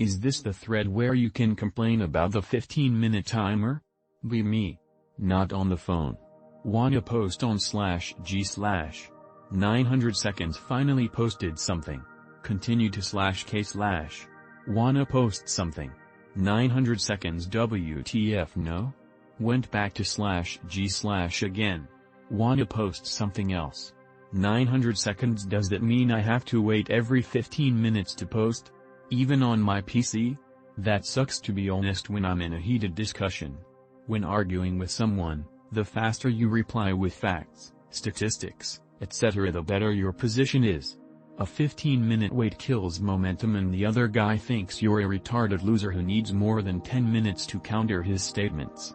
Is this the thread where you can complain about the 15-minute timer? Be me. Not on the phone. Wanna post on /g/ 900 seconds finally posted something. Continue to /k/. Wanna post something. 900 seconds WTF no? Went back to /g/ again. Wanna post something else. 900 seconds. Does that mean I have to wait every 15 minutes to post? Even on my PC? That sucks, to be honest. When I'm in a heated discussion, when arguing with someone, the faster you reply with facts, statistics, etc., the better your position is. A 15-minute wait kills momentum, and the other guy thinks you're a retarded loser who needs more than 10 minutes to counter his statements.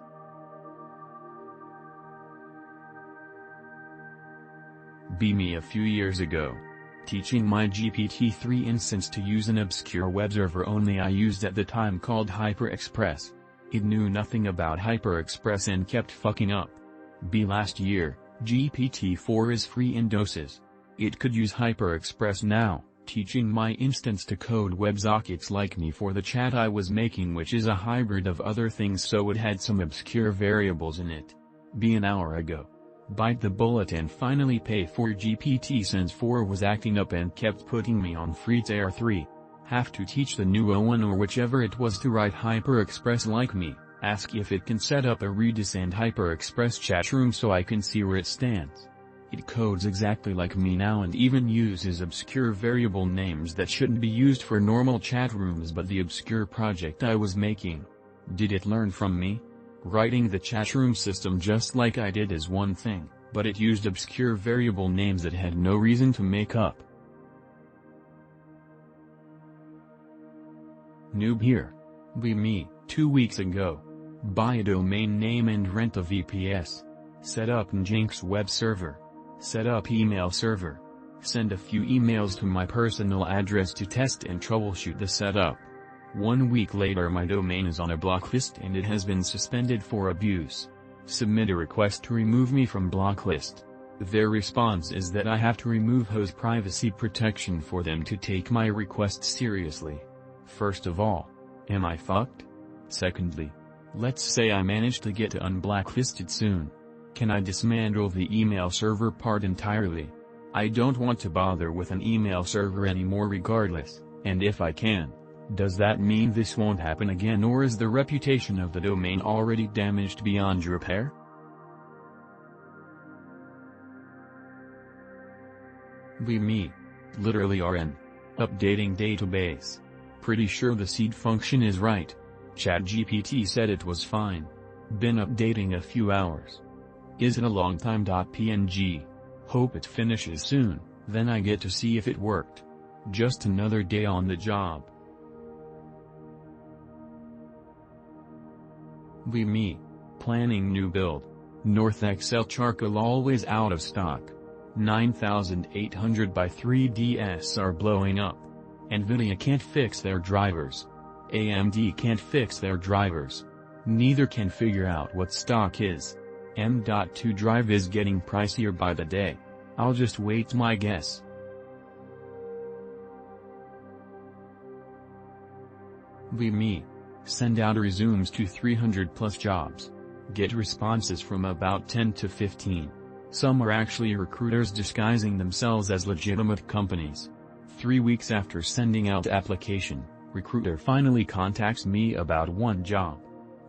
Be me a few years ago. Teaching my GPT-3 instance to use an obscure web server only I used at the time called HyperExpress. It knew nothing about HyperExpress and kept fucking up. Last year, GPT-4 is free in doses. It could use HyperExpress now, teaching my instance to code WebSockets like me for the chat I was making, which is a hybrid of other things, so it had some obscure variables in it. An hour ago. Bite the bullet and finally pay for GPT since 4 was acting up and kept putting me on free tier 3. Have to teach the new one or whichever it was to write HyperExpress like me, ask if it can set up a Redis and HyperExpress chat room so I can see where it stands. It codes exactly like me now and even uses obscure variable names that shouldn't be used for normal chat rooms, but the obscure project I was making. Did it learn from me? Writing the chat room system just like I did is one thing, but it used obscure variable names that had no reason to make up. Noob here. Be me. 2 weeks ago. Buy a domain name and rent a VPS. Set up Nginx web server. Set up email server. Send a few emails to my personal address to test and troubleshoot the setup. 1 week later my domain is on a blocklist and it has been suspended for abuse. Submit a request to remove me from blocklist. Their response is that I have to remove host privacy protection for them to take my request seriously. First of all, am I fucked? Secondly, let's say I manage to get unblacklisted soon. Can I dismantle the email server part entirely? I don't want to bother with an email server anymore regardless, and if I can, does that mean this won't happen again, or is the reputation of the domain already damaged beyond repair? Be me. Literally RN. Updating database. Pretty sure the seed function is right. ChatGPT said it was fine. Been updating a few hours. Is it a longtime.png? Hope it finishes soon, then I get to see if it worked. Just another day on the job. Be me. Planning new build. North Excel charcoal always out of stock. 9800 by 3DS are blowing up. Nvidia can't fix their drivers. AMD can't fix their drivers. Neither can figure out what stock is. M.2 drive is getting pricier by the day. I'll just wait my guess. Be me. Send out resumes to 300 plus jobs. Get responses from about 10 to 15. Some are actually recruiters disguising themselves as legitimate companies. 3 weeks after sending out application, recruiter finally contacts me about one job.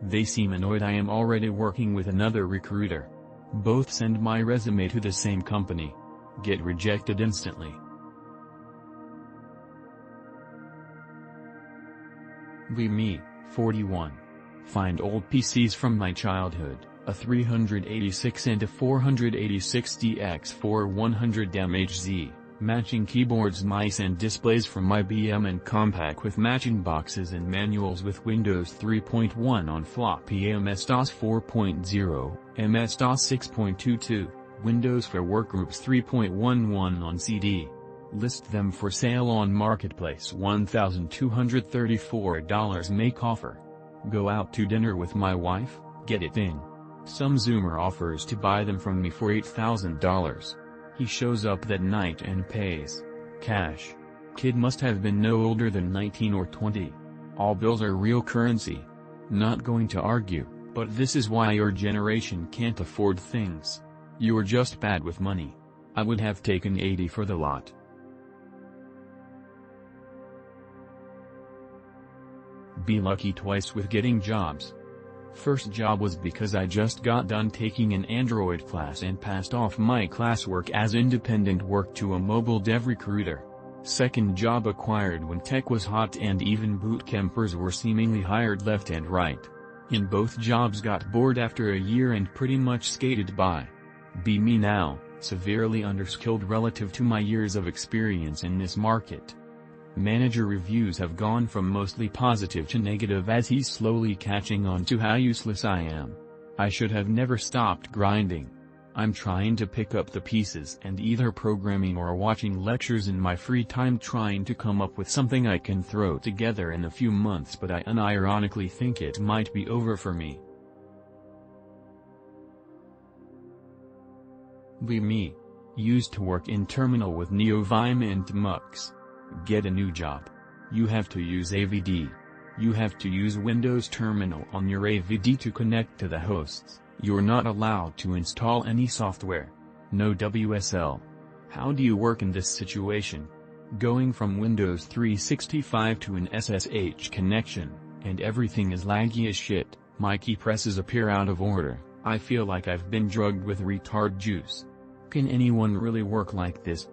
They seem annoyed I am already working with another recruiter. Both send my resume to the same company. Get rejected instantly. Be me. 41. Find old PCs from my childhood, a 386 and a 486DX4 100mHz, matching keyboards, mice and displays from IBM, and Compaq with matching boxes and manuals with Windows 3.1 on floppy, MS-DOS 4.0, MS-DOS 6.22, Windows for Workgroups 3.11 on CD. List them for sale on Marketplace. $1,234 make offer. Go out to dinner with my wife, get it in. Some Zoomer offers to buy them from me for $8,000. He shows up that night and pays cash. Kid must have been no older than 19 or 20. All bills are real currency. Not going to argue, but this is why your generation can't afford things. You're just bad with money. I would have taken 80 for the lot. Be lucky twice with getting jobs. First job was because I just got done taking an Android class and passed off my classwork as independent work to a mobile dev recruiter. Second job acquired when tech was hot and even boot campers were seemingly hired left and right. In both jobs got bored after a year and pretty much skated by. Be me now, severely underskilled relative to my years of experience in this market. Manager reviews have gone from mostly positive to negative as he's slowly catching on to how useless I am. I should have never stopped grinding. I'm trying to pick up the pieces and either programming or watching lectures in my free time, trying to come up with something I can throw together in a few months, but I unironically think it might be over for me. Be me. Used to work in terminal with NeoVim and Mux. Get a new job. You have to use AVD. You have to use Windows Terminal on your AVD to connect to the hosts. You're not allowed to install any software. No WSL. How do you work in this situation? Going from Windows 365 to an SSH connection, and everything is laggy as shit. My key presses appear out of order. I feel like I've been drugged with retard juice. Can anyone really work like this?